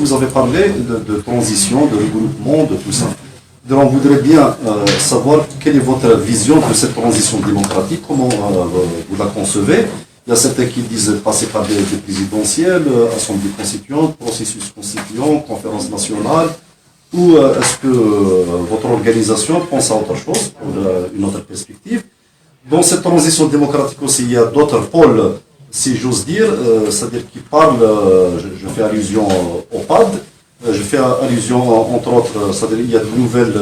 vous avez parlé de transition, de regroupement, de tout ça. Donc, on voudrait bien savoir quelle est votre vision de cette transition démocratique, comment vous la concevez. Il y a certains qui disent passer par des présidentielles, assemblée constituante, processus constituant, conférence nationale, ou est-ce que votre organisation pense à autre chose, pour une autre perspective. Dans cette transition démocratique aussi, il y a d'autres pôles, si j'ose dire, c'est-à-dire qui parlent, je fais allusion au PAD, je fais allusion entre autres, c'est-à-dire il y a de nouvelles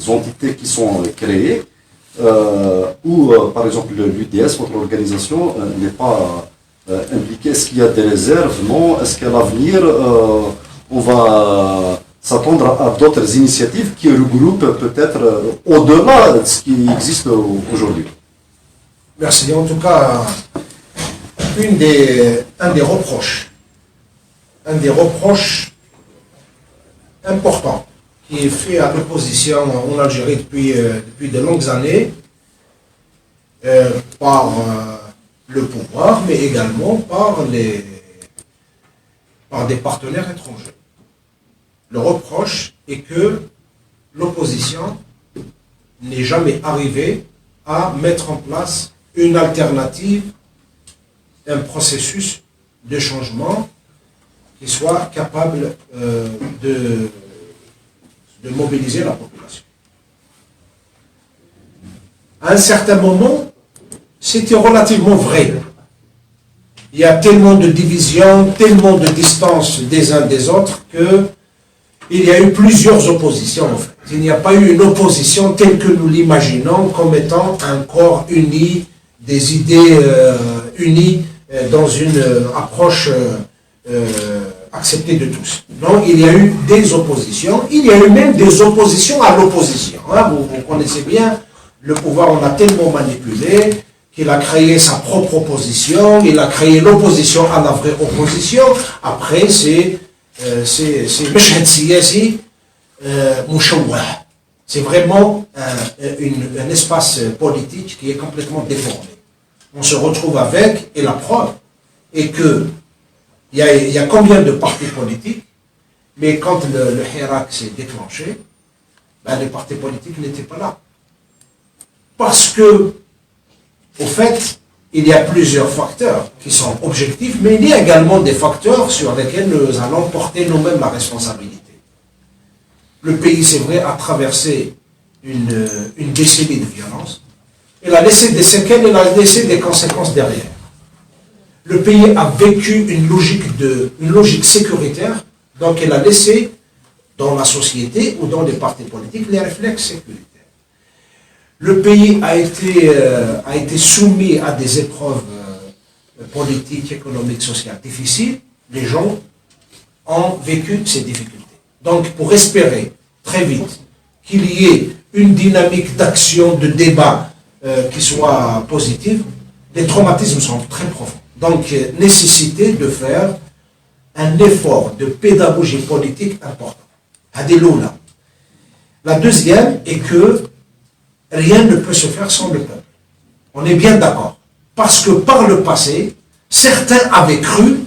entités qui sont créées, où par exemple l'UDS, votre organisation, n'est pas impliquée. Est-ce qu'il y a des réserves? Non. Est-ce qu'à l'avenir, on va s'attendre à d'autres initiatives qui regroupent peut-être au-delà de ce qui existe aujourd'hui? Merci. En tout cas, un des reproches importants qui est fait à l'opposition en Algérie depuis de longues années par le pouvoir, mais également par des partenaires étrangers. Le reproche est que l'opposition n'est jamais arrivée à mettre en place une alternative, un processus de changement qui soit capable de mobiliser la population. À un certain moment, c'était relativement vrai. Il y a tellement de divisions, tellement de distance des uns des autres qu'il y a eu plusieurs oppositions en fait. Il n'y a pas eu une opposition telle que nous l'imaginons comme étant un corps uni, des idées unies dans une approche acceptée de tous. Non, il y a eu des oppositions, il y a eu même des oppositions à l'opposition. Hein. Vous connaissez bien, le pouvoir on a tellement manipulé qu'il a créé sa propre opposition, il a créé l'opposition à la vraie opposition. Après, c'est c'est vraiment un espace politique qui est complètement déformé. On se retrouve avec, et la preuve est que il y a combien de partis politiques, mais quand le Hirak s'est déclenché, ben les partis politiques n'étaient pas là. Parce que, au fait, il y a plusieurs facteurs qui sont objectifs, mais il y a également des facteurs sur lesquels nous allons porter nous-mêmes la responsabilité. Le pays, c'est vrai, a traversé une décennie de violence. Il a laissé des séquelles, il a laissé des conséquences derrière. Le pays a vécu une logique sécuritaire, donc il a laissé dans la société ou dans les partis politiques les réflexes sécuritaires. Le pays a été soumis à des épreuves politiques, économiques, sociales difficiles. Les gens ont vécu ces difficultés. Donc, pour espérer très vite qu'il y ait une dynamique d'action, de débat qui soit positive, les traumatismes sont très profonds. Donc, nécessité de faire un effort de pédagogie politique important. Hadiloula. La deuxième est que rien ne peut se faire sans le peuple. On est bien d'accord. Parce que par le passé, certains avaient cru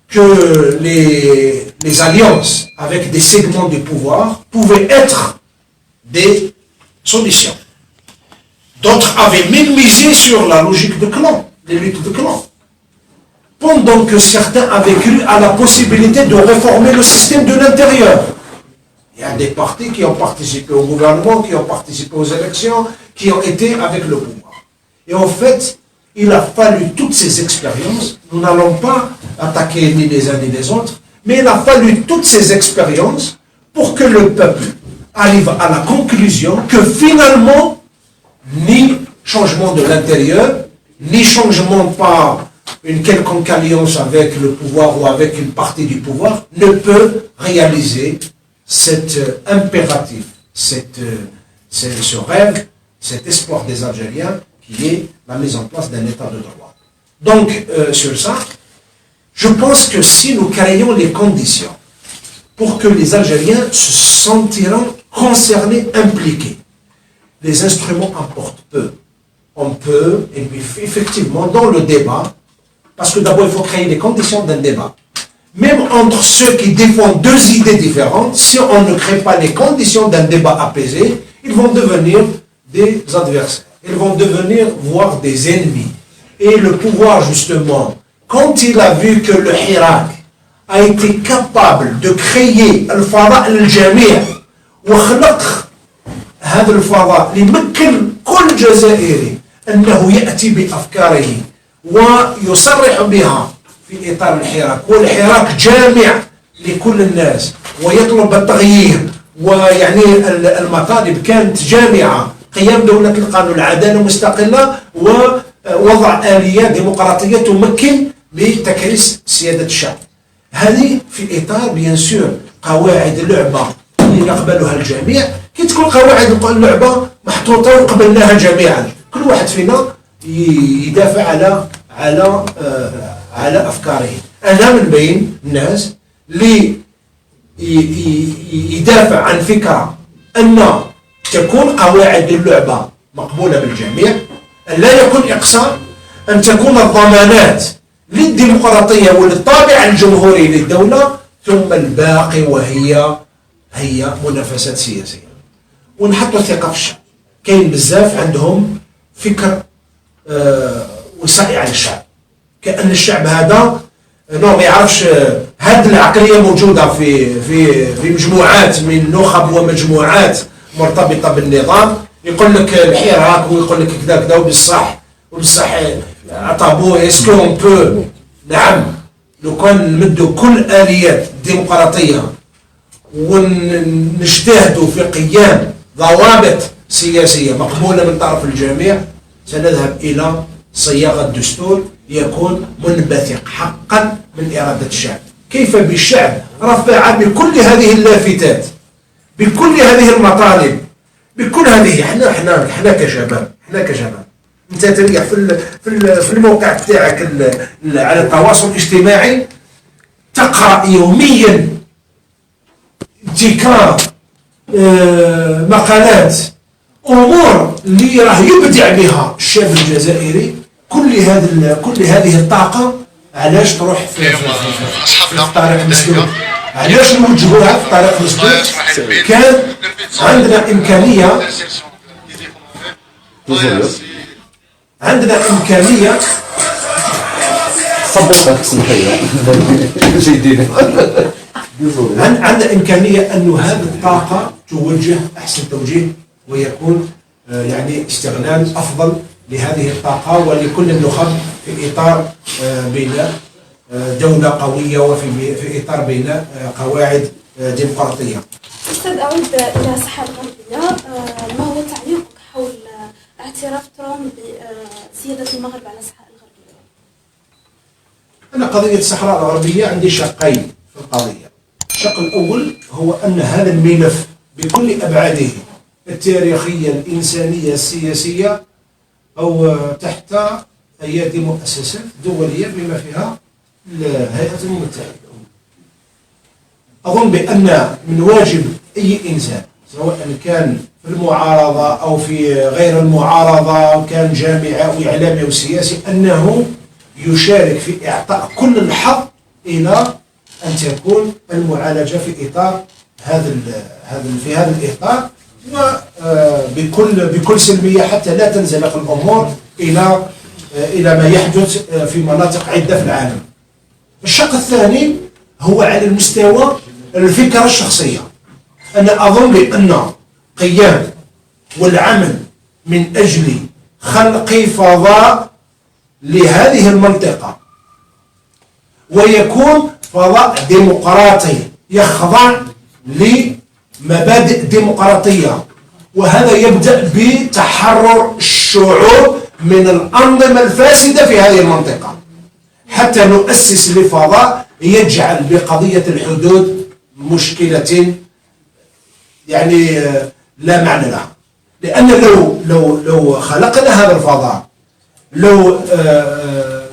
que les alliances avec des segments du pouvoir pouvaient être des solutions. D'autres avaient même misé sur la logique de clan, les luttes de clan. Pendant que certains avaient cru à la possibilité de réformer le système de l'intérieur. Il y a des partis qui ont participé au gouvernement, qui ont participé aux élections, qui ont été avec le pouvoir. Et en fait, il a fallu toutes ces expériences. Nous n'allons pas attaquer ni les uns ni les autres, mais il a fallu toutes ces expériences pour que le peuple arrive à la conclusion que finalement, ni changement de l'intérieur, ni changement par une quelconque alliance avec le pouvoir ou avec une partie du pouvoir ne peut réaliser cet impératif, ce rêve, cet espoir des Algériens qui est la mise en place d'un état de droit. Donc, sur ça, je pense que si nous créons les conditions pour que les Algériens se sentiront concernés, impliqués, les instruments importent peu. On peut, et puis effectivement, dans le débat, parce que d'abord il faut créer les conditions d'un débat. même entre ceux qui défendent deux idées différentes, si on ne crée pas les conditions d'un débat apaisé, ils vont devenir des adversaires. Ils vont devenir, voire des ennemis. Et le pouvoir, justement, quand il a vu que le Hirak a été capable de créer الفضاء للجميع وخلق هذا الفضاء ليمكن كل جزائري أنه يأتي بأفكاره ويصرح بها في إطار الحراك، والحراك جامع لكل الناس ويطلب التغيير، ويعني المطالب كانت جامعة: قيام دولة القانون، العدالة مستقلة، ووضع آليات ديمقراطية تمكن بتكريس سيادة الشعب. هذه في إطار بيان سور قواعد اللعبة اللي يقبلها الجميع. كي تكون قواعد اللعبة محطوطة وقبلناها جميعا، كل واحد فينا يدافع على أفكاره. أنا من بين الناس اللي يدافع عن فكرة أن تكون قواعد اللعبة مقبولة بالجميع، أن لا يكون إقصاء، أن تكون الضمانات للديمقراطية وللطابع الجمهوري للدولة، ثم الباقي هي منافسات سياسية. ونحطوا الثقة في الشعب. كاين بزاف عندهم فكر وصائي على الشعب، كأن الشعب هذا ما يعرفش. هذه العقلية موجودة في مجموعات من نخب ومجموعات مرتبطة بالنظام، يقول لك الحراك ويقول لك كذا كذا، وبالصح عطابو اسكو اون بو. نعم، لو كان نمدوا كل آليات الديمقراطية ونجتهدوا في قيام ضوابط سياسية مقبولة من طرف الجميع، سنذهب إلى صياغة دستور يكون منبثق حقا من إرادة الشعب. كيف بالشعب رفع بكل هذه اللافتات، بكل هذه المطالب، بكل هذه. احنا كشباب انت تريح في الموقع بتاعك على التواصل الاجتماعي، تقرأ يوميا ابتكار مقالات، امور اللي راه يبدع بها الشاب الجزائري. كل هذه الطاقه علاش تروح في الطريق مسدود؟ علاش نوجهوها في الطريق مسدود؟ كان عندنا امكانيه عندنا إمكانية أن هذه الطاقة توجه أحسن توجيه، ويكون يعني استغلال أفضل لهذه الطاقة ولكل النخب في إطار بناء دولة قوية وفي إطار بناء قواعد ديمقراطية. أستاذ، أعود إلى الصحراء الغربية. ما هو تعليقك حول اعتراف ترامب بسيادة المغرب على الصحراء الغربية؟ أنا قضية الصحراء الغربية عندي شقين في القضية. الشق الأول هو أن هذا الملف بكل أبعاده التاريخية الإنسانية السياسية أو تحت أيادي مؤسسات دولية بما فيها الهيئة الأمم المتحدة. أظن بأن من واجب أي إنسان سواء كان في المعارضة أو في غير المعارضة، كان جامعي أو إعلامي أو سياسي، أنه يشارك في إعطاء كل الحظ إلى أن تكون المعالجة في إطار في هذا الإطار، وبكل سلمية حتى لا تنزلق الأمور إلى ما يحدث في مناطق عدة في العالم. الشق الثاني هو على المستوى الفكرة الشخصية. أنا أظن بأن قيام والعمل من أجل خلق فضاء لهذه المنطقة، ويكون فضاء ديمقراطي يخضع لمبادئ ديمقراطية، وهذا يبدأ بتحرر الشعوب من الأنظمة الفاسدة في هذه المنطقة، حتى نؤسس لفضاء يجعل بقضية الحدود مشكلة يعني لا معنى لها. لأن لو خلقنا هذا الفضاء، لو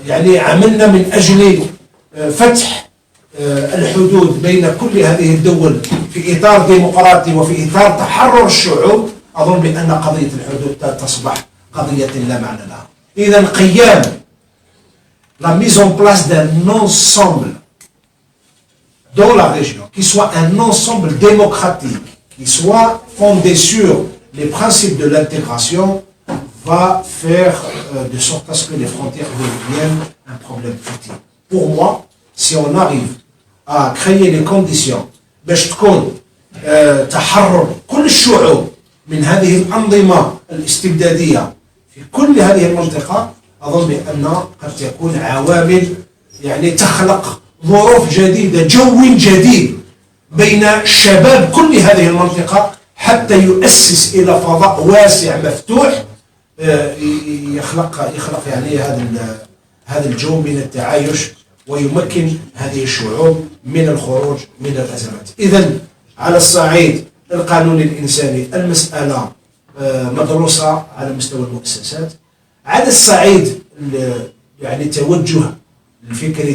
يعني عملنا من أجل فتح الحدود بين كل هذه الدول في إطار ديمقراطي وفي إطار تحرر الشعوب، أظن بأن قضية الحدود تصبح قضية لا معنى لها. إذا قيام la mise en place d'un ensemble dans la région, qui soit un ensemble démocratique, qui soit fondé sur les principes de l'intégration, va faire de sorte à ce que les frontières deviennent un problème futile. Pour moi, si on arrive à créer les conditions باش تكون تحرر كل الشعوب من هذه الأنظمة الاستبدادية في كل هذه المنطقة، أظن بأن قد تكون عوامل يعني تخلق ظروف جديدة، جو جديد بين شباب كل هذه المنطقة حتى يؤسس إلى فضاء واسع مفتوح يخلق يعني هذا الجو من التعايش ويمكن هذه الشعوب من الخروج من الأزمات. إذن على الصعيد القانوني الإنساني المسألة مدروسة على مستوى المؤسسات. على الصعيد يعني التوجه الفكري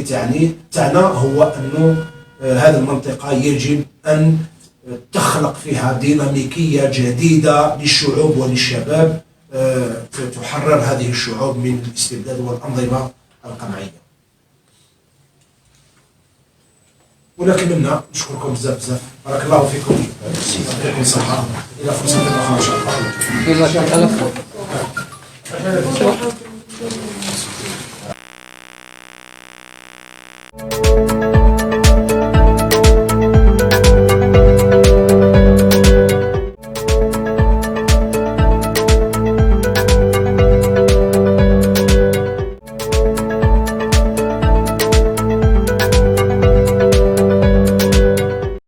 تاعنا هو أنه هذه المنطقة يجب أن تخلق فيها ديناميكية جديدة للشعوب وللشباب تحرر هذه الشعوب من الاستبداد والأنظمة القمعية. ولكن منا نشكركم بزاف بارك الله فيكم، يعطيكم الصحة، إلى فرصة أخرى إن شاء الله.